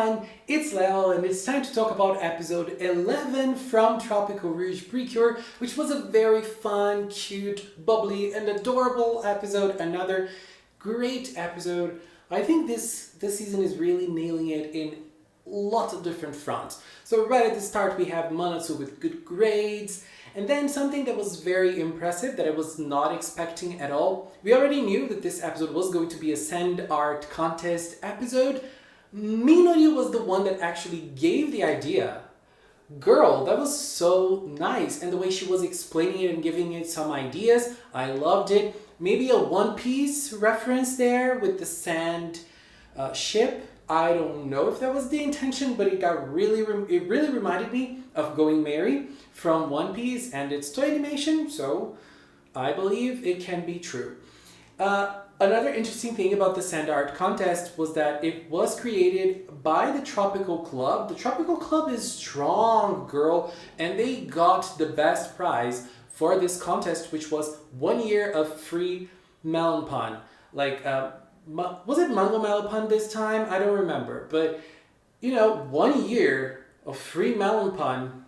everyone, it's Leo and it's time to talk about episode 11 from Tropical-Rouge PRECURE, which was a very fun, cute, bubbly and adorable episode. Another great episode. I think this season is really nailing it in lots of different fronts. So right at the start we have Manatsu with good grades, and then something that was very impressive that I was not expecting at all. We already knew that this episode was going to be a sand art contest episode. Minori was the one that actually gave the idea. Girl, that was so nice, and the way she was explaining it and giving it some ideas, I loved it. Maybe a One Piece reference there with the sand ship. I don't know if that was the intention, but it really reminded me of Going Merry from One Piece, and it's toy animation, so I believe it can be true. Another interesting thing about the sand art contest was that it was created by the Tropical Club. The Tropical Club is strong, girl, and they got the best prize for this contest, which was 1 year of free melon pun. Was it mango melon pun this time? I don't remember, but 1 year of free melon pun.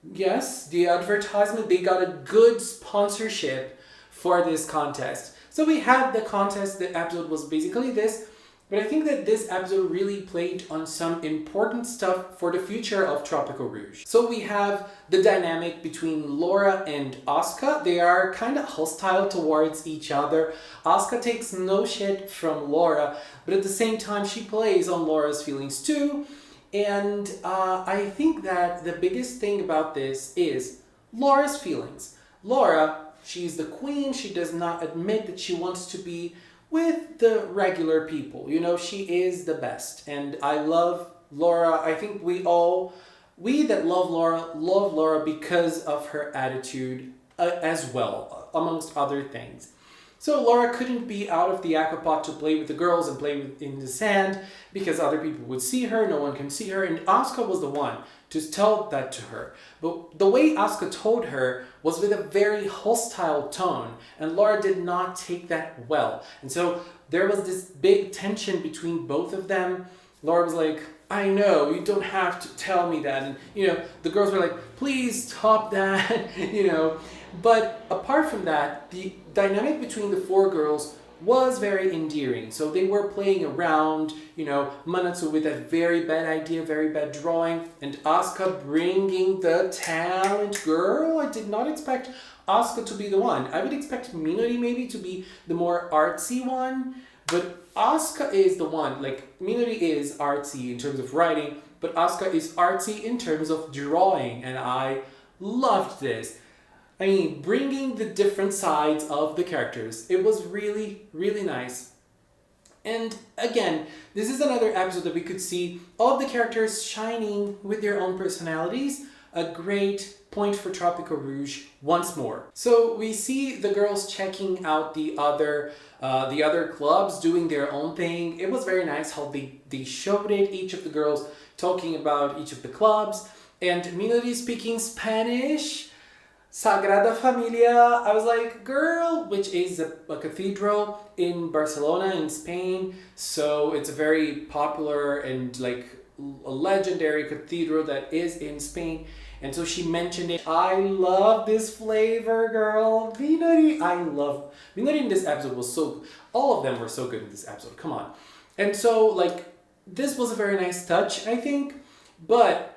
Yes, the advertisement, they got a good sponsorship for this contest. So we had the contest, the episode was basically this, but I think that this episode really played on some important stuff for the future of Tropical-Rouge. So we have the dynamic between Laura and Asuka. They are kind of hostile towards each other. Asuka takes no shit from Laura, but at the same time she plays on Laura's feelings too. And I think that the biggest thing about this is Laura's feelings. Laura, she's the queen. She does not admit that she wants to be with the regular people. She is the best. And I love Laura. I think we that love Laura because of her attitude as well, amongst other things. So Laura couldn't be out of the aquapod to play with the girls and play in the sand because other people would see her, no one can see her, and Asuka was the one to tell that to her. But the way Asuka told her was with a very hostile tone, and Laura did not take that well. And so there was this big tension between both of them. Laura was like, I know, you don't have to tell me that. And, the girls were like, please stop that, But apart from that, the dynamic between the four girls was very endearing. So they were playing around, Manatsu with a very bad idea, very bad drawing, and Asuka bringing the talent. Girl, I did not expect Asuka to be the one. I would expect Minori maybe to be the more artsy one, but Asuka is the one. Minori is artsy in terms of writing, but Asuka is artsy in terms of drawing, and I loved this. I mean, bringing the different sides of the characters. It was really, really nice. And again, this is another episode that we could see all of the characters shining with their own personalities. A great point for Tropical-Rouge once more. So we see the girls checking out the other clubs, doing their own thing. It was very nice how they showed it, each of the girls talking about each of the clubs. And Minori speaking Spanish. Sagrada Familia, I was like, girl, which is a cathedral in Barcelona in Spain. So it's a very popular and a legendary cathedral that is in Spain. And so she mentioned it. I love this flavor, girl. Minori, Minori in this episode was all of them were so good in this episode, come on. And so this was a very nice touch, I think. But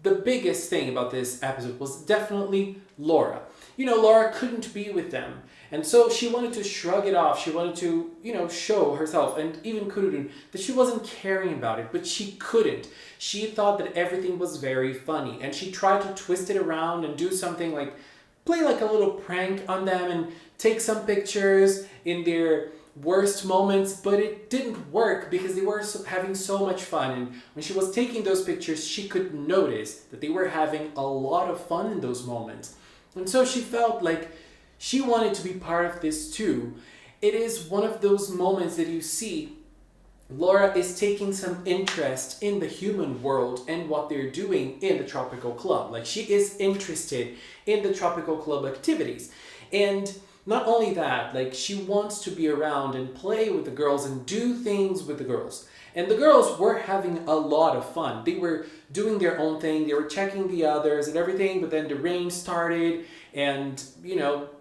the biggest thing about this episode was definitely Laura. Laura couldn't be with them. And so she wanted to shrug it off. She wanted to, show herself, and even Kururun, that she wasn't caring about it, but she couldn't. She thought that everything was very funny, and she tried to twist it around and do something play a little prank on them and take some pictures in their worst moments, but it didn't work because they were having so much fun. And when she was taking those pictures, she could notice that they were having a lot of fun in those moments. And so she felt like she wanted to be part of this too. It is one of those moments that you see Laura is taking some interest in the human world and what they're doing in the Tropical Club. She is interested in the Tropical Club activities. And not only that, she wants to be around and play with the girls and do things with the girls. And the girls were having a lot of fun. They were doing their own thing. They were checking the others and everything, but then the rain started and,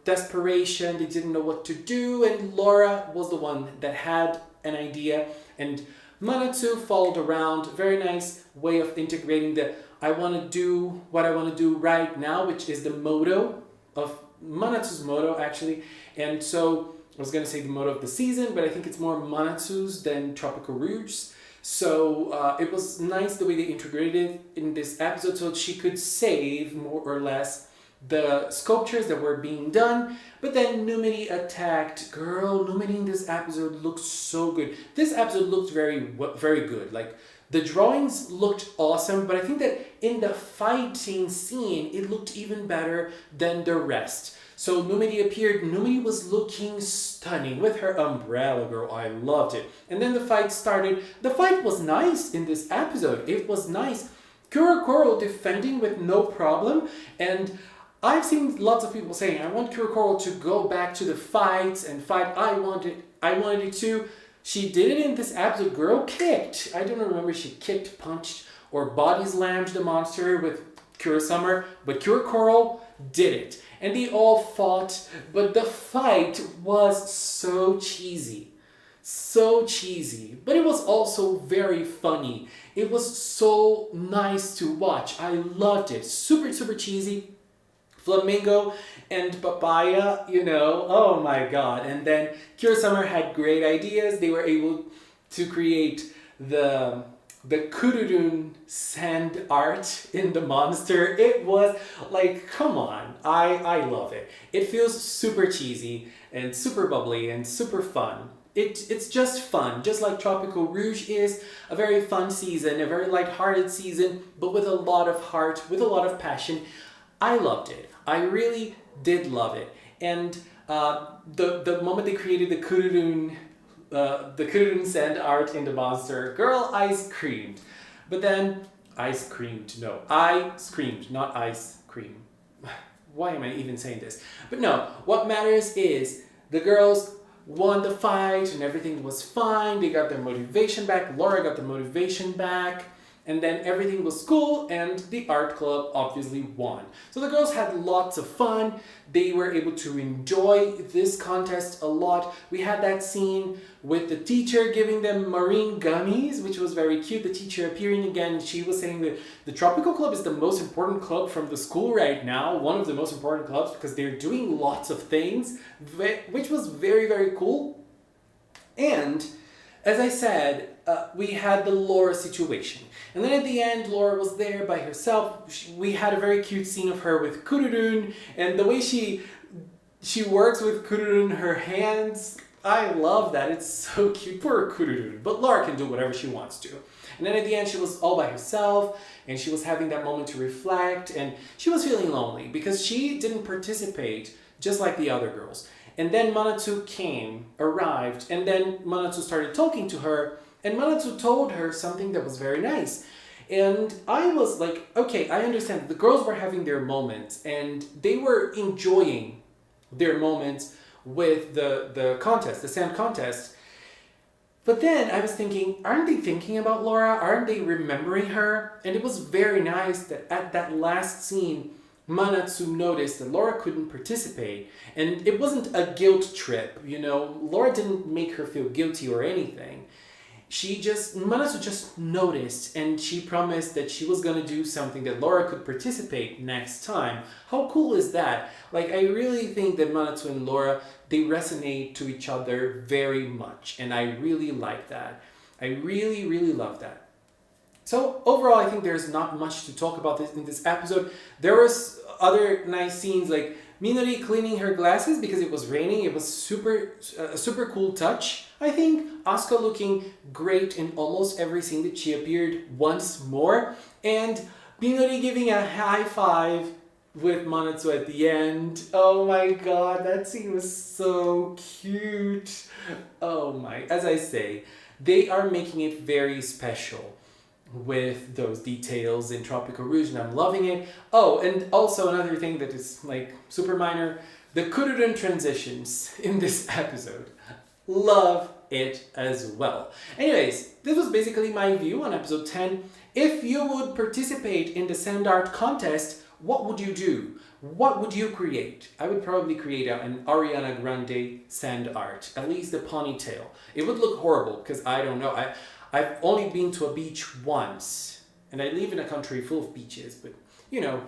desperation. They didn't know what to do. And Laura was the one that had an idea. And Manatsu followed around. Very nice way of integrating the I want to do what I want to do right now, which is the motto of Manatsu's motto, actually. And so I was going to say the motto of the season, but I think it's more Manatsu's than Tropical-Rouge's. So it was nice the way they integrated it in this episode so she could save more or less the sculptures that were being done. But then Numity attacked. Girl, Numity in this episode looked so good. This episode looked very good. Like, the drawings looked awesome, but I think that in the fighting scene, it looked even better than the rest. So Numity appeared. Numity was looking stunning with her umbrella, girl. I loved it. And then the fight started. The fight was nice in this episode. It was nice. Kurokoro defending with no problem. And I've seen lots of people saying, I want Kurokoro to go back to the fights and fight. I wanted it too. She did it in this episode. Girl kicked. I don't remember if she kicked, punched, or body slammed the monster with Kurosummer, but Kurokoro did it. And they all fought, but the fight was so cheesy. So cheesy. But it was also very funny. It was so nice to watch. I loved it. Super, super cheesy. Flamingo and Papaya, oh my god. And then Kurosummer had great ideas. They were able to create the Kururun sand art in the monster. It was like, come on, I love it. It feels super cheesy and super bubbly and super fun. It's just fun, just like Tropical-Rouge is a very fun season, a very lighthearted season, but with a lot of heart, with a lot of passion. I loved it. I really did love it. And the moment they created the Kururun sand art in the monster, girl, I screamed. But then I screamed, not ice cream. Why am I even saying this? But no, what matters is the girls won the fight and everything was fine. They got their motivation back. Laura got the motivation back. And then everything was cool and the art club obviously won. So the girls had lots of fun. They were able to enjoy this contest a lot. We had that scene with the teacher giving them marine gummies, which was very cute. The teacher appearing again. She was saying that the Tropical Club is the most important club from the school right now. One of the most important clubs because they're doing lots of things, which was very, very cool. And as I said, we had the Laura situation. And then at the end, Laura was there by herself. We had a very cute scene of her with Kururun. And the way she works with Kururun, her hands, I love that. It's so cute. Poor Kururun. But Laura can do whatever she wants to. And then at the end, she was all by herself. And she was having that moment to reflect. And she was feeling lonely because she didn't participate just like the other girls. And then Manatsu arrived. And then Manatsu started talking to her. And Manatsu told her something that was very nice. And I was like, okay, I understand. The girls were having their moments and they were enjoying their moments with the contest, the sand contest. But then I was thinking, aren't they thinking about Laura? Aren't they remembering her? And it was very nice that at that last scene, Manatsu noticed that Laura couldn't participate. And it wasn't a guilt trip, Laura didn't make her feel guilty or anything. Manatsu just noticed and she promised that she was going to do something that Laura could participate next time. How cool is that? Like, I really think that Manatsu and Laura, they resonate to each other very much. And I really like that. I really, really love that. So overall, I think there's not much to talk about in this episode. There was other nice scenes like Minori cleaning her glasses because it was raining. It was a super cool touch. I think Asuka looking great in almost every scene that she appeared once more. And Minori giving a high five with Manatsu at the end. Oh my god, that scene was so cute. Oh my, as I say, they are making it very special with those details in Tropical-Rouge, and I'm loving it. Oh, and also another thing that is like super minor, the Kururun transitions in this episode. Love it as well. Anyways, this was basically my view on episode 10. If you would participate in the sand art contest, what would you do? What would you create? I would probably create an Ariana Grande sand art, at least the ponytail. It would look horrible because I don't know. I've only been to a beach once, and I live in a country full of beaches, but you know,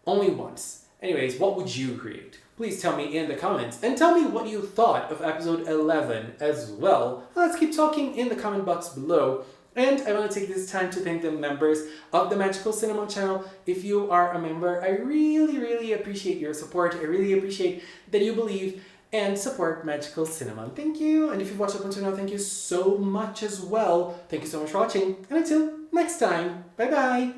only once. Anyways, what would you create? Please tell me in the comments, and tell me what you thought of episode 11 as well. Let's keep talking in the comment box below. And I want to take this time to thank the members of the Magical Cinema channel. If you are a member, I really appreciate your support. I really appreciate that you believe and support Magical Cinema. Thank you. And if you've watched up until now, thank you so much as well. Thank you so much for watching. And until next time, bye bye.